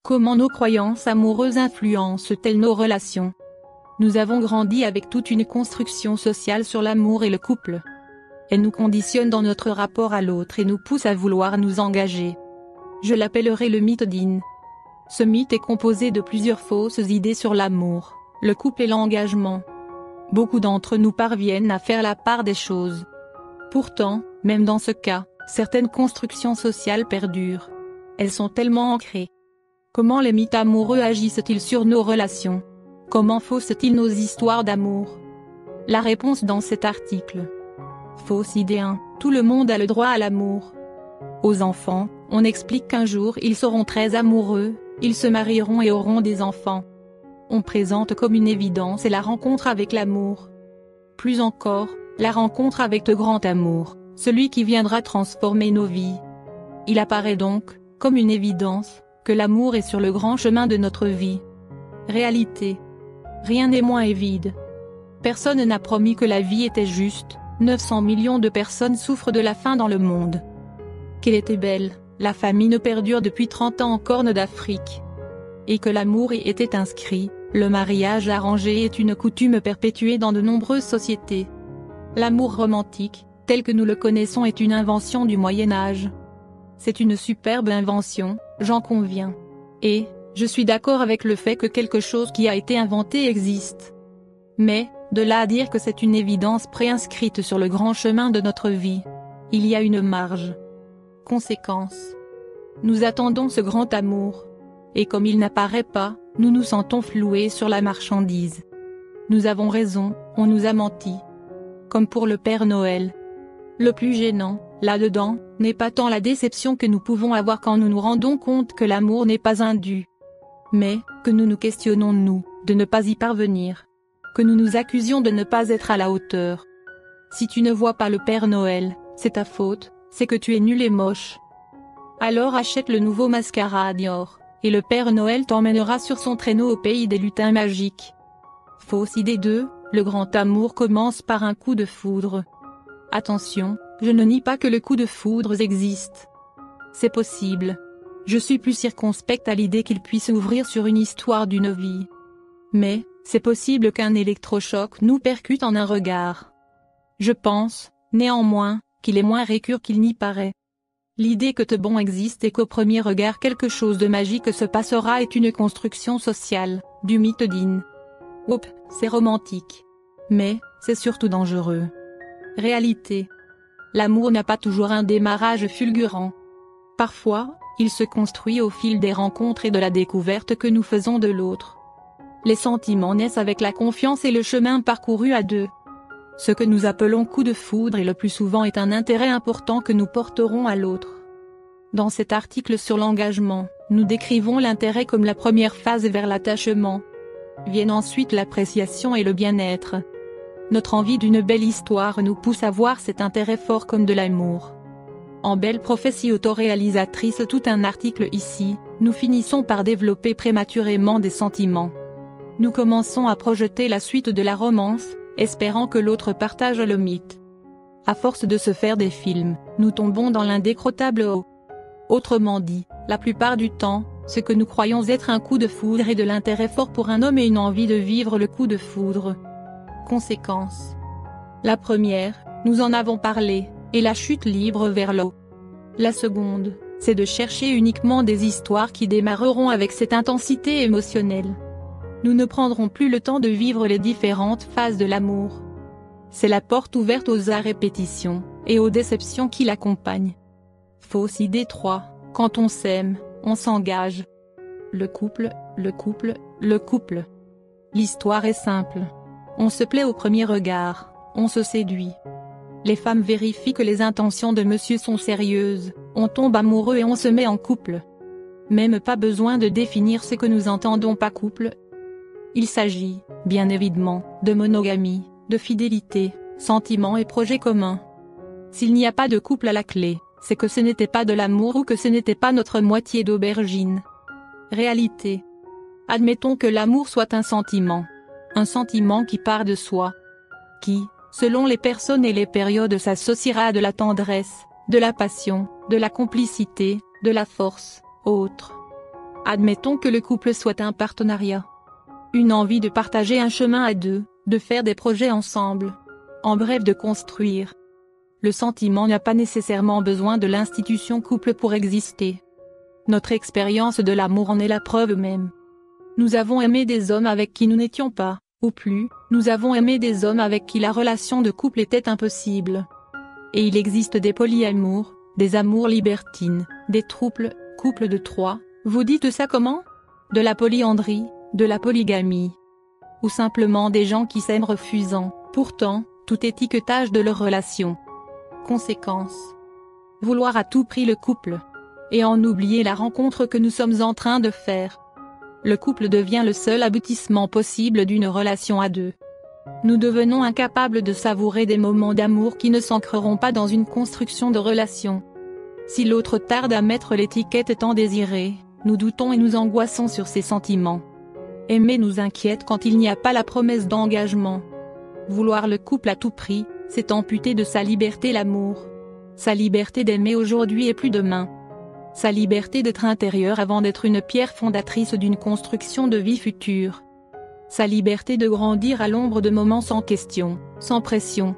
Comment nos croyances amoureuses influencent-elles nos relations? Nous avons grandi avec toute une construction sociale sur l'amour et le couple. Elle nous conditionne dans notre rapport à l'autre et nous pousse à vouloir nous engager. Je l'appellerai le mythe d'In. Ce mythe est composé de plusieurs fausses idées sur l'amour, le couple et l'engagement. Beaucoup d'entre nous parviennent à faire la part des choses. Pourtant, même dans ce cas, certaines constructions sociales perdurent. Elles sont tellement ancrées. Comment les mythes amoureux agissent-ils sur nos relations? Comment faussent-ils nos histoires d'amour? La réponse dans cet article. Fausse idée 1. Tout le monde a le droit à l'amour. Aux enfants, on explique qu'un jour ils seront très amoureux, ils se marieront et auront des enfants. On présente comme une évidence et la rencontre avec l'amour. Plus encore, la rencontre avec le grand amour, celui qui viendra transformer nos vies. Il apparaît donc, comme une évidence, que l'amour est sur le grand chemin de notre vie. Réalité. Rien n'est moins vide. Personne n'a promis que la vie était juste, 900 millions de personnes souffrent de la faim dans le monde. Qu'elle était belle, la famine perdure depuis 30 ans en Corne d'Afrique. Et que l'amour y était inscrit, le mariage arrangé est une coutume perpétuée dans de nombreuses sociétés. L'amour romantique, tel que nous le connaissons est une invention du Moyen-Âge. C'est une superbe invention, j'en conviens. Et, je suis d'accord avec le fait que quelque chose qui a été inventé existe. Mais, de là à dire que c'est une évidence préinscrite sur le grand chemin de notre vie, il y a une marge. Conséquence. Nous attendons ce grand amour. Et comme il n'apparaît pas, nous nous sentons floués sur la marchandise. Nous avons raison, on nous a menti. Comme pour le Père Noël. Le plus gênant, là-dedans, n'est pas tant la déception que nous pouvons avoir quand nous nous rendons compte que l'amour n'est pas un dû. Mais, que nous nous questionnons nous, de ne pas y parvenir. Que nous nous accusions de ne pas être à la hauteur. Si tu ne vois pas le Père Noël, c'est ta faute, c'est que tu es nul et moche. Alors achète le nouveau mascara Dior, et le Père Noël t'emmènera sur son traîneau au pays des lutins magiques. Fausse idée 2, le grand amour commence par un coup de foudre. Attention, je ne nie pas que le coup de foudre existe. C'est possible. Je suis plus circonspecte à l'idée qu'il puisse ouvrir sur une histoire d'une vie. Mais, c'est possible qu'un électrochoc nous percute en un regard. Je pense, néanmoins, qu'il est moins récurrent qu'il n'y paraît. L'idée que de bon existe et qu'au premier regard quelque chose de magique se passera est une construction sociale, du mythe d'In. Oups, c'est romantique. Mais, c'est surtout dangereux. Réalité. L'amour n'a pas toujours un démarrage fulgurant. Parfois, il se construit au fil des rencontres et de la découverte que nous faisons de l'autre. Les sentiments naissent avec la confiance et le chemin parcouru à deux. Ce que nous appelons coup de foudre et le plus souvent est un intérêt important que nous porterons à l'autre. Dans cet article sur l'engagement, nous décrivons l'intérêt comme la première phase vers l'attachement. Viennent ensuite l'appréciation et le bien-être. Notre envie d'une belle histoire nous pousse à voir cet intérêt fort comme de l'amour. En belle prophétie autoréalisatrice, tout un article ici, nous finissons par développer prématurément des sentiments. Nous commençons à projeter la suite de la romance, espérant que l'autre partage le mythe. À force de se faire des films, nous tombons dans l'indécrottable eau. Autrement dit, la plupart du temps, ce que nous croyons être un coup de foudre est de l'intérêt fort pour un homme et une envie de vivre le coup de foudre. Conséquences. La première, nous en avons parlé, est la chute libre vers l'eau. La seconde, c'est de chercher uniquement des histoires qui démarreront avec cette intensité émotionnelle. Nous ne prendrons plus le temps de vivre les différentes phases de l'amour. C'est la porte ouverte aux répétitions, et aux déceptions qui l'accompagnent. Fausse idée 3, quand on s'aime, on s'engage. Le couple, le couple, le couple. L'histoire est simple. On se plaît au premier regard, on se séduit. Les femmes vérifient que les intentions de monsieur sont sérieuses, on tombe amoureux et on se met en couple. Même pas besoin de définir ce que nous entendons par couple. Il s'agit, bien évidemment, de monogamie, de fidélité, sentiments et projets communs. S'il n'y a pas de couple à la clé, c'est que ce n'était pas de l'amour ou que ce n'était pas notre moitié d'aubergine. Réalité. Admettons que l'amour soit un sentiment qui part de soi, qui, selon les personnes et les périodes s'associera à de la tendresse, de la passion, de la complicité, de la force, autre. Admettons que le couple soit un partenariat. Une envie de partager un chemin à deux, de faire des projets ensemble. En bref, de construire. Le sentiment n'a pas nécessairement besoin de l'institution couple pour exister. Notre expérience de l'amour en est la preuve même. Nous avons aimé des hommes avec qui nous n'étions pas, ou plus, nous avons aimé des hommes avec qui la relation de couple était impossible. Et il existe des polyamours, des amours libertines, des couples de 3, vous dites ça comment? De la polyandrie, de la polygamie. Ou simplement des gens qui s'aiment refusant, pourtant, tout étiquetage de leur relation. Conséquence. Vouloir à tout prix le couple. Et en oublier la rencontre que nous sommes en train de faire. Le couple devient le seul aboutissement possible d'une relation à deux. Nous devenons incapables de savourer des moments d'amour qui ne s'ancreront pas dans une construction de relation. Si l'autre tarde à mettre l'étiquette tant désirée, nous doutons et nous angoissons sur ses sentiments. Aimer nous inquiète quand il n'y a pas la promesse d'engagement. Vouloir le couple à tout prix, c'est amputer de sa liberté l'amour. Sa liberté d'aimer aujourd'hui et plus demain. Sa liberté d'être intérieur avant d'être une pierre fondatrice d'une construction de vie future. Sa liberté de grandir à l'ombre de moments sans question, sans pression.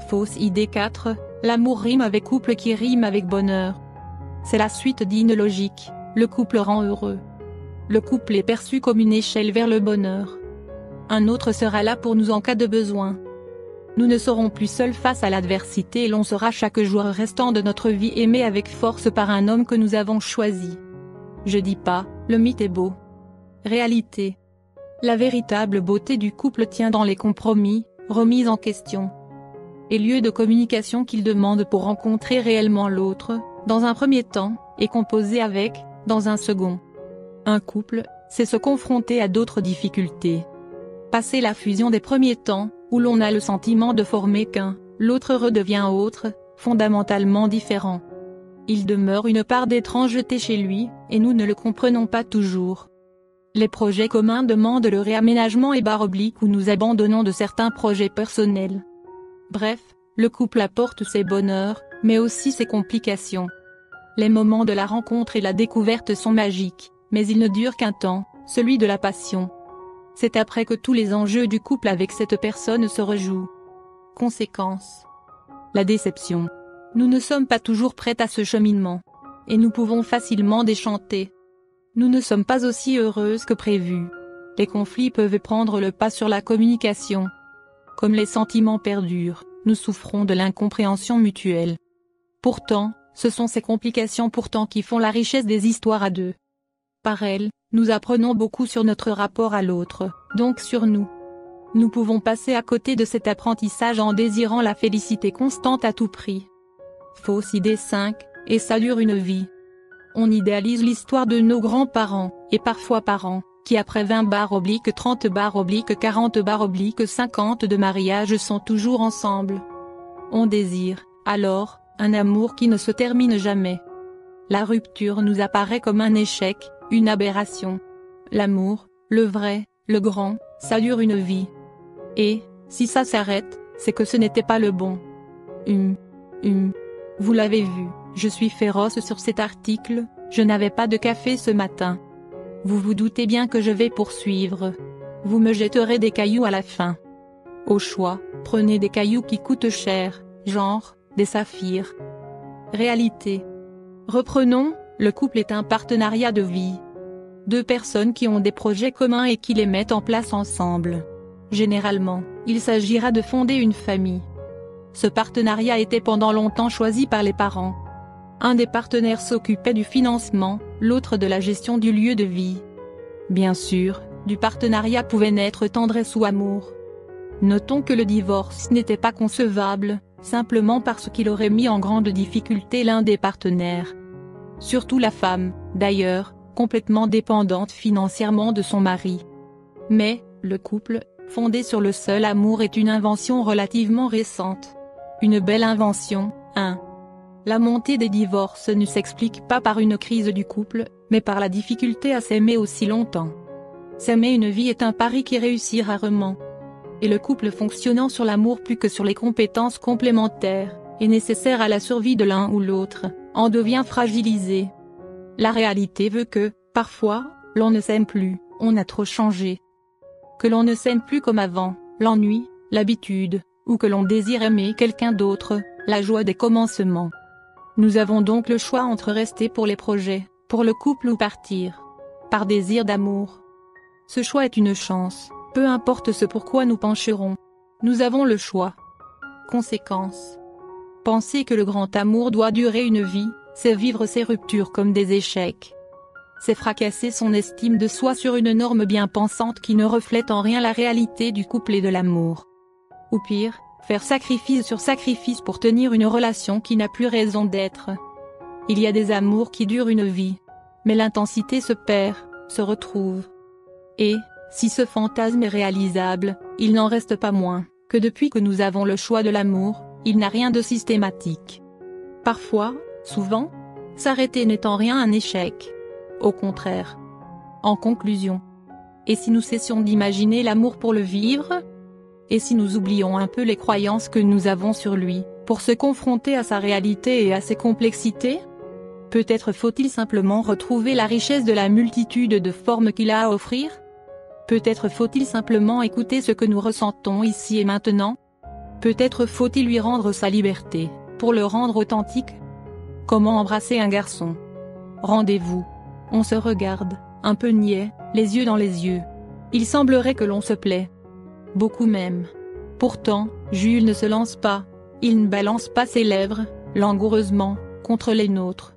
Fausse idée 4, l'amour rime avec couple qui rime avec bonheur. C'est la suite d'une logique, le couple rend heureux. Le couple est perçu comme une échelle vers le bonheur. Un autre sera là pour nous en cas de besoin. Nous ne serons plus seuls face à l'adversité et l'on sera chaque jour restant de notre vie aimé avec force par un homme que nous avons choisi. Je dis pas, le mythe est beau. Réalité. La véritable beauté du couple tient dans les compromis, remises en question. Et lieu de communication qu'il demande pour rencontrer réellement l'autre, dans un premier temps, et composer avec, dans un second. Un couple, c'est se confronter à d'autres difficultés. Passer la fusion des premiers temps, où l'on a le sentiment de former qu'un, l'autre redevient autre, fondamentalement différent. Il demeure une part d'étrangeté chez lui, et nous ne le comprenons pas toujours. Les projets communs demandent le réaménagement et / où nous abandonnons de certains projets personnels. Bref, le couple apporte ses bonheurs, mais aussi ses complications. Les moments de la rencontre et la découverte sont magiques, mais ils ne durent qu'un temps, celui de la passion. C'est après que tous les enjeux du couple avec cette personne se rejouent. Conséquence. La déception. Nous ne sommes pas toujours prêts à ce cheminement. Et nous pouvons facilement déchanter. Nous ne sommes pas aussi heureuses que prévu. Les conflits peuvent prendre le pas sur la communication. Comme les sentiments perdurent, nous souffrons de l'incompréhension mutuelle. Pourtant, ce sont ces complications qui font la richesse des histoires à deux. Par elles, nous apprenons beaucoup sur notre rapport à l'autre, donc sur nous. Nous pouvons passer à côté de cet apprentissage en désirant la félicité constante à tout prix. Fausse idée 5, et ça dure une vie. On idéalise l'histoire de nos grands-parents, et parfois parents, qui après 20/30/40/50 de mariage sont toujours ensemble. On désire, alors, un amour qui ne se termine jamais. La rupture nous apparaît comme un échec, une aberration. L'amour, le vrai, le grand, ça dure une vie. Et, si ça s'arrête, c'est que ce n'était pas le bon. Vous l'avez vu, je suis féroce sur cet article, je n'avais pas de café ce matin. Vous vous doutez bien que je vais poursuivre. Vous me jetterez des cailloux à la fin. Au choix, prenez des cailloux qui coûtent cher, genre, des saphirs. Réalité. Reprenons, le couple est un partenariat de vie. Deux personnes qui ont des projets communs et qui les mettent en place ensemble. Généralement, il s'agira de fonder une famille. Ce partenariat était pendant longtemps choisi par les parents. Un des partenaires s'occupait du financement, l'autre de la gestion du lieu de vie. Bien sûr, du partenariat pouvait naître tendresse ou amour. Notons que le divorce n'était pas concevable, simplement parce qu'il aurait mis en grande difficulté l'un des partenaires. Surtout la femme, d'ailleurs, complètement dépendante financièrement de son mari. Mais, le couple, fondé sur le seul amour est une invention relativement récente. Une belle invention, hein. La montée des divorces ne s'explique pas par une crise du couple, mais par la difficulté à s'aimer aussi longtemps. S'aimer une vie est un pari qui réussit rarement. Et le couple fonctionnant sur l'amour plus que sur les compétences complémentaires, et nécessaires à la survie de l'un ou l'autre, en devient fragilisé. La réalité veut que, Parfois, l'on ne s'aime plus, on a trop changé. Que l'on ne s'aime plus comme avant, l'ennui, l'habitude, ou que l'on désire aimer quelqu'un d'autre, la joie des commencements. Nous avons donc le choix entre rester pour les projets, pour le couple ou partir. Par désir d'amour. Ce choix est une chance, peu importe ce pourquoi nous pencherons. Nous avons le choix. Conséquence. Penser que le grand amour doit durer une vie, c'est vivre ses ruptures comme des échecs. C'est fracasser son estime de soi sur une norme bien pensante qui ne reflète en rien la réalité du couple et de l'amour. Ou pire, faire sacrifice sur sacrifice pour tenir une relation qui n'a plus raison d'être. Il y a des amours qui durent une vie. Mais l'intensité se perd, se retrouve. Et, si ce fantasme est réalisable, il n'en reste pas moins, que depuis que nous avons le choix de l'amour, il n'a rien de systématique. Parfois, souvent, s'arrêter n'est en rien un échec. Au contraire. En conclusion. Et si nous cessions d'imaginer l'amour pour le vivre? Et si nous oublions un peu les croyances que nous avons sur lui, pour se confronter à sa réalité et à ses complexités? Peut-être faut-il simplement retrouver la richesse de la multitude de formes qu'il a à offrir? Peut-être faut-il simplement écouter ce que nous ressentons ici et maintenant? Peut-être faut-il lui rendre sa liberté, pour le rendre authentique? Comment embrasser un garçon? Rendez-vous. On se regarde, un peu niais, les yeux dans les yeux. Il semblerait que l'on se plaît. Beaucoup même. Pourtant, Jules ne se lance pas, il ne balance pas ses lèvres, langoureusement, contre les nôtres.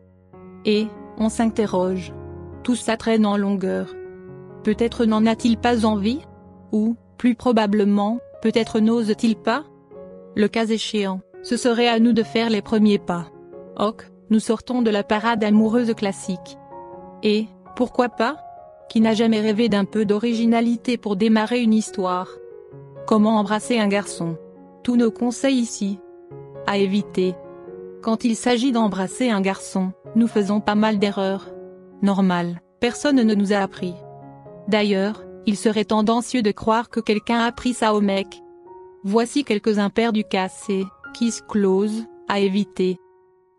Et, on s'interroge. Tout ça traîne en longueur. Peut-être n'en a-t-il pas envie? Ou, plus probablement, peut-être n'ose-t-il pas? Le cas échéant, ce serait à nous de faire les premiers pas. Ok, nous sortons de la parade amoureuse classique. Et, pourquoi pas? Qui n'a jamais rêvé d'un peu d'originalité pour démarrer une histoire? Comment embrasser un garçon? Tous nos conseils ici. À éviter. Quand il s'agit d'embrasser un garçon, nous faisons pas mal d'erreurs. Normal, personne ne nous a appris. D'ailleurs, il serait tendancieux de croire que quelqu'un a appris ça au mec. Voici quelques impairs du cassé, kiss close, à éviter.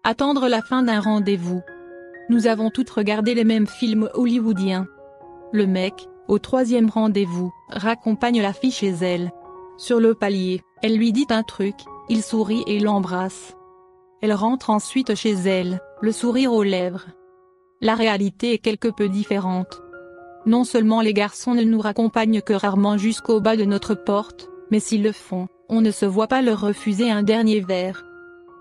Attendre la fin d'un rendez-vous. Nous avons toutes regardé les mêmes films hollywoodiens. Le mec, au 3e rendez-vous, raccompagne la fille chez elle. Sur le palier, elle lui dit un truc, il sourit et l'embrasse. Elle rentre ensuite chez elle, le sourire aux lèvres. La réalité est quelque peu différente. Non seulement les garçons ne nous raccompagnent que rarement jusqu'au bas de notre porte, mais s'ils le font, on ne se voit pas leur refuser un dernier verre.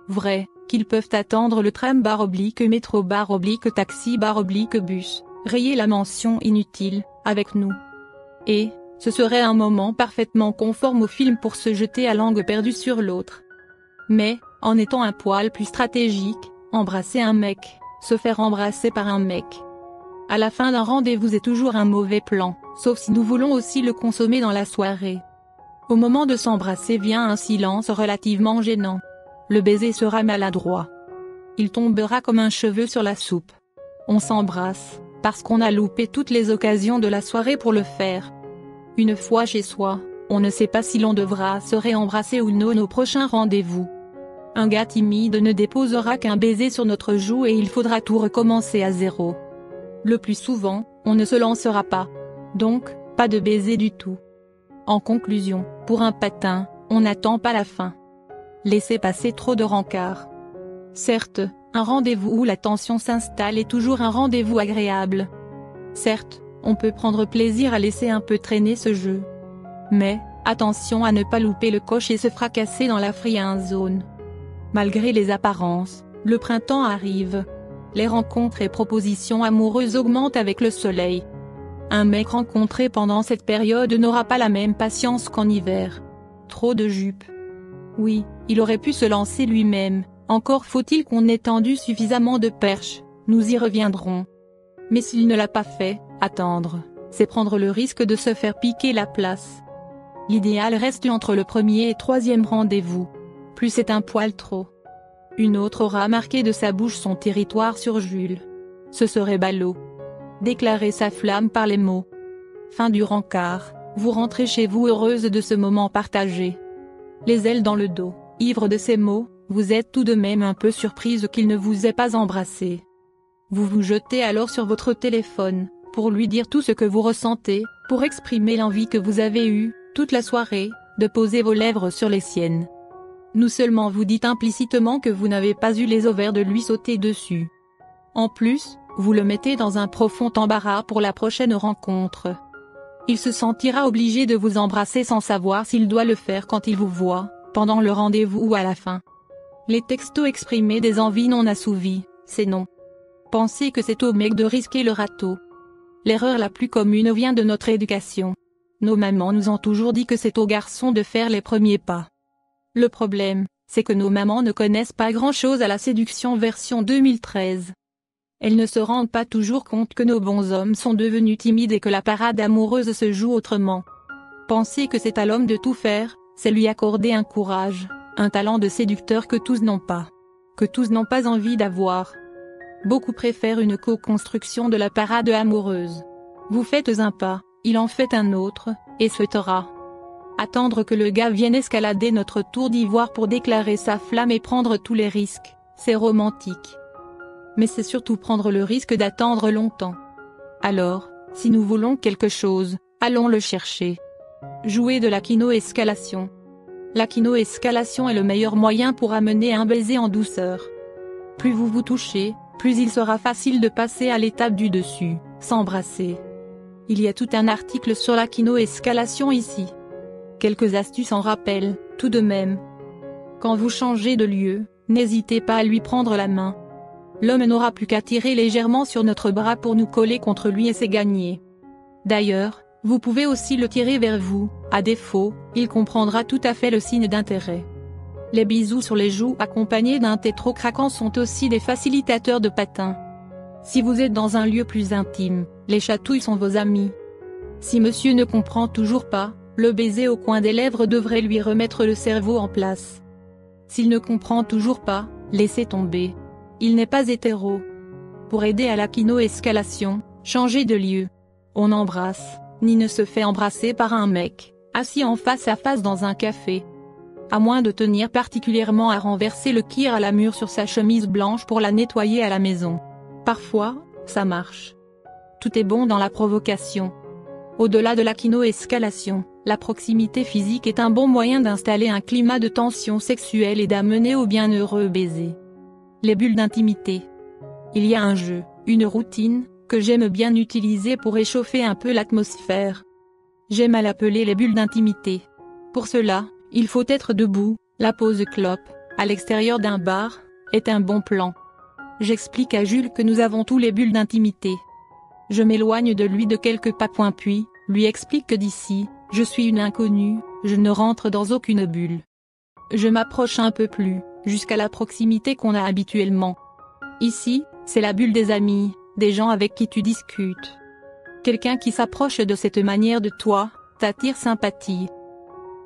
Vrai, qu'ils peuvent attendre le tram / métro / taxi / bus, rayer la mention inutile, avec nous. Et, ce serait un moment parfaitement conforme au film pour se jeter à langue perdue sur l'autre. Mais, en étant un poil plus stratégique, embrasser un mec, se faire embrasser par un mec. À la fin d'un rendez-vous est toujours un mauvais plan, sauf si nous voulons aussi le consommer dans la soirée. Au moment de s'embrasser vient un silence relativement gênant. Le baiser sera maladroit. Il tombera comme un cheveu sur la soupe. On s'embrasse, parce qu'on a loupé toutes les occasions de la soirée pour le faire. Une fois chez soi, on ne sait pas si l'on devra se réembrasser ou non au prochain rendez-vous. Un gars timide ne déposera qu'un baiser sur notre joue et il faudra tout recommencer à zéro. Le plus souvent, on ne se lancera pas. Donc, pas de baiser du tout. En conclusion, pour un patin, on n'attend pas la fin. Laissez passer trop de rencard. Certes, un rendez-vous où la tension s'installe est toujours un rendez-vous agréable. Certes, on peut prendre plaisir à laisser un peu traîner ce jeu. Mais, attention à ne pas louper le coche et se fracasser dans la friend zone. Malgré les apparences, le printemps arrive. Les rencontres et propositions amoureuses augmentent avec le soleil. Un mec rencontré pendant cette période n'aura pas la même patience qu'en hiver. Trop de jupes. Oui, il aurait pu se lancer lui-même, encore faut-il qu'on ait tendu suffisamment de perches, nous y reviendrons. Mais s'il ne l'a pas fait, attendre, c'est prendre le risque de se faire piquer la place. L'idéal reste entre le 1er et 3e rendez-vous. Plus c'est un poil trop. Une autre aura marqué de sa bouche son territoire sur Jules. Ce serait ballot. Déclarer sa flamme par les mots. Fin du rencard, vous rentrez chez vous heureuse de ce moment partagé. Les ailes dans le dos, ivre de ces mots, vous êtes tout de même un peu surprise qu'il ne vous ait pas embrassé. Vous vous jetez alors sur votre téléphone, pour lui dire tout ce que vous ressentez, pour exprimer l'envie que vous avez eue, toute la soirée, de poser vos lèvres sur les siennes. Non seulement vous dites implicitement que vous n'avez pas eu les ovaires de lui sauter dessus. En plus, vous le mettez dans un profond embarras pour la prochaine rencontre. Il se sentira obligé de vous embrasser sans savoir s'il doit le faire quand il vous voit, pendant le rendez-vous ou à la fin. Les textos exprimer des envies non assouvies, c'est non. Pensez que c'est au mec de risquer le râteau. L'erreur la plus commune vient de notre éducation. Nos mamans nous ont toujours dit que c'est aux garçons de faire les premiers pas. Le problème, c'est que nos mamans ne connaissent pas grand-chose à la séduction version 2013. Elles ne se rendent pas toujours compte que nos bons hommes sont devenus timides et que la parade amoureuse se joue autrement. Penser que c'est à l'homme de tout faire, c'est lui accorder un courage, un talent de séducteur que tous n'ont pas. Que tous n'ont pas envie d'avoir. Beaucoup préfèrent une co-construction de la parade amoureuse. Vous faites un pas, il en fait un autre, et souhaitera. Attendre que le gars vienne escalader notre tour d'ivoire pour déclarer sa flamme et prendre tous les risques, c'est romantique. Mais c'est surtout prendre le risque d'attendre longtemps. Alors, si nous voulons quelque chose, allons le chercher. Jouer de la kino-escalation. La kino-escalation est le meilleur moyen pour amener un baiser en douceur. Plus vous vous touchez, plus il sera facile de passer à l'étape du dessus, s'embrasser. Il y a tout un article sur la kino-escalation ici. Quelques astuces en rappel, tout de même. Quand vous changez de lieu, n'hésitez pas à lui prendre la main. L'homme n'aura plus qu'à tirer légèrement sur notre bras pour nous coller contre lui et c'est gagné. D'ailleurs, vous pouvez aussi le tirer vers vous, à défaut, il comprendra tout à fait le signe d'intérêt. Les bisous sur les joues accompagnés d'un tétro craquant sont aussi des facilitateurs de patins. Si vous êtes dans un lieu plus intime, les chatouilles sont vos amis. Si monsieur ne comprend toujours pas, le baiser au coin des lèvres devrait lui remettre le cerveau en place. S'il ne comprend toujours pas, laissez tomber. Il n'est pas hétéro. Pour aider à la kino-escalation, changez de lieu. On embrasse, ni ne se fait embrasser par un mec, assis en face à face dans un café. À moins de tenir particulièrement à renverser le kir à la mûre sur sa chemise blanche pour la nettoyer à la maison. Parfois, ça marche. Tout est bon dans la provocation. Au-delà de la kino-escalation, la proximité physique est un bon moyen d'installer un climat de tension sexuelle et d'amener au bienheureux baiser. Les bulles d'intimité. Il y a un jeu, une routine, que j'aime bien utiliser pour réchauffer un peu l'atmosphère. J'aime à l'appeler les bulles d'intimité. Pour cela, il faut être debout, la pose clope, à l'extérieur d'un bar, est un bon plan. J'explique à Jules que nous avons tous les bulles d'intimité. Je m'éloigne de lui de quelques pas puis, lui explique que d'ici, je suis une inconnue, je ne rentre dans aucune bulle. Je m'approche un peu plus, jusqu'à la proximité qu'on a habituellement. Ici, c'est la bulle des amis, des gens avec qui tu discutes. Quelqu'un qui s'approche de cette manière de toi, t'attire sympathie.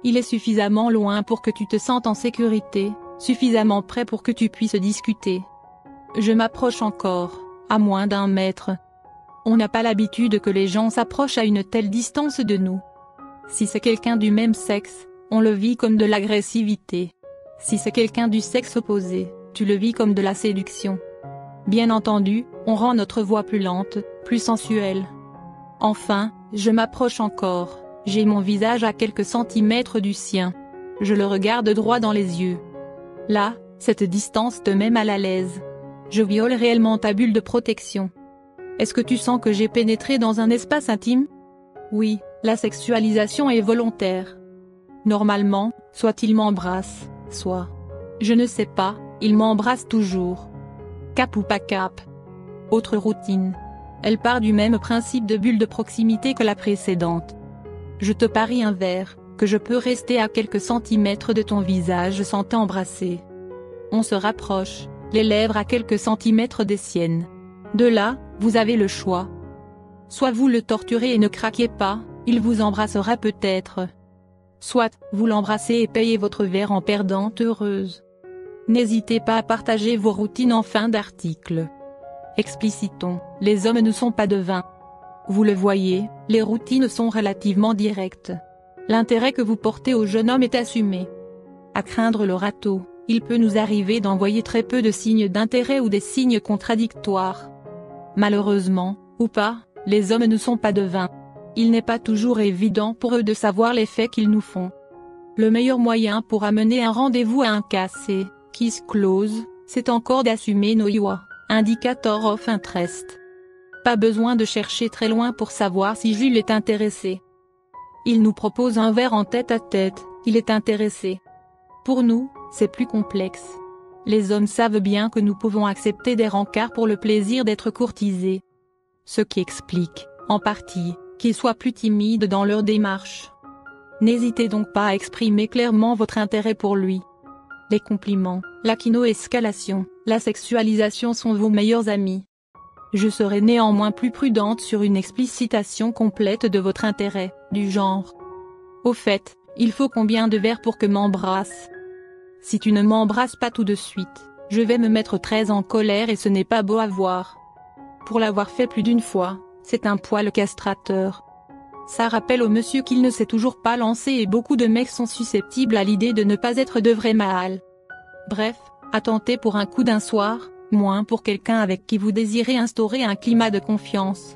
Il est suffisamment loin pour que tu te sentes en sécurité, suffisamment près pour que tu puisses discuter. Je m'approche encore, à moins d'1 mètre. On n'a pas l'habitude que les gens s'approchent à une telle distance de nous. Si c'est quelqu'un du même sexe, on le vit comme de l'agressivité. Si c'est quelqu'un du sexe opposé, tu le vis comme de la séduction. Bien entendu, on rend notre voix plus lente, plus sensuelle. Enfin, je m'approche encore, j'ai mon visage à quelques centimètres du sien. Je le regarde droit dans les yeux. Là, cette distance te met mal à l'aise. Je viole réellement ta bulle de protection. Est-ce que tu sens que j'ai pénétré dans un espace intime? Oui, la sexualisation est volontaire. Normalement, soit il m'embrasse, soit, je ne sais pas, il m'embrasse toujours. Cap ou pas cap. Autre routine. Elle part du même principe de bulle de proximité que la précédente. Je te parie un verre, que je peux rester à quelques centimètres de ton visage sans t'embrasser. On se rapproche, les lèvres à quelques centimètres des siennes. De là, vous avez le choix. Soit vous le torturez et ne craquez pas, il vous embrassera peut-être. Soit, vous l'embrassez et payez votre verre en perdante heureuse. N'hésitez pas à partager vos routines en fin d'article. Explicitons, les hommes ne sont pas devins. Vous le voyez, les routines sont relativement directes. L'intérêt que vous portez au jeune homme est assumé. À craindre le râteau, il peut nous arriver d'envoyer très peu de signes d'intérêt ou des signes contradictoires. Malheureusement, ou pas, les hommes ne sont pas devins. Il n'est pas toujours évident pour eux de savoir l'effet qu'ils nous font. Le meilleur moyen pour amener un rendez-vous à un cassé, kiss close, c'est encore d'assumer nos UA, indicator of interest. Pas besoin de chercher très loin pour savoir si Jules est intéressé. Il nous propose un verre en tête-à-tête, il est intéressé. Pour nous, c'est plus complexe. Les hommes savent bien que nous pouvons accepter des rencarts pour le plaisir d'être courtisés. Ce qui explique, en partie, qu'ils soient plus timides dans leur démarche. N'hésitez donc pas à exprimer clairement votre intérêt pour lui. Les compliments, la kino-escalation, la sexualisation sont vos meilleurs amis. Je serai néanmoins plus prudente sur une explicitation complète de votre intérêt, du genre. Au fait, il faut combien de verres pour que m'embrasse? Si tu ne m'embrasses pas tout de suite, je vais me mettre très en colère et ce n'est pas beau à voir. Pour l'avoir fait plus d'une fois, c'est un poil castrateur. Ça rappelle au monsieur qu'il ne s'est toujours pas lancé et beaucoup de mecs sont susceptibles à l'idée de ne pas être de vrais mâles. Bref, à tenter pour un coup d'un soir, moins pour quelqu'un avec qui vous désirez instaurer un climat de confiance.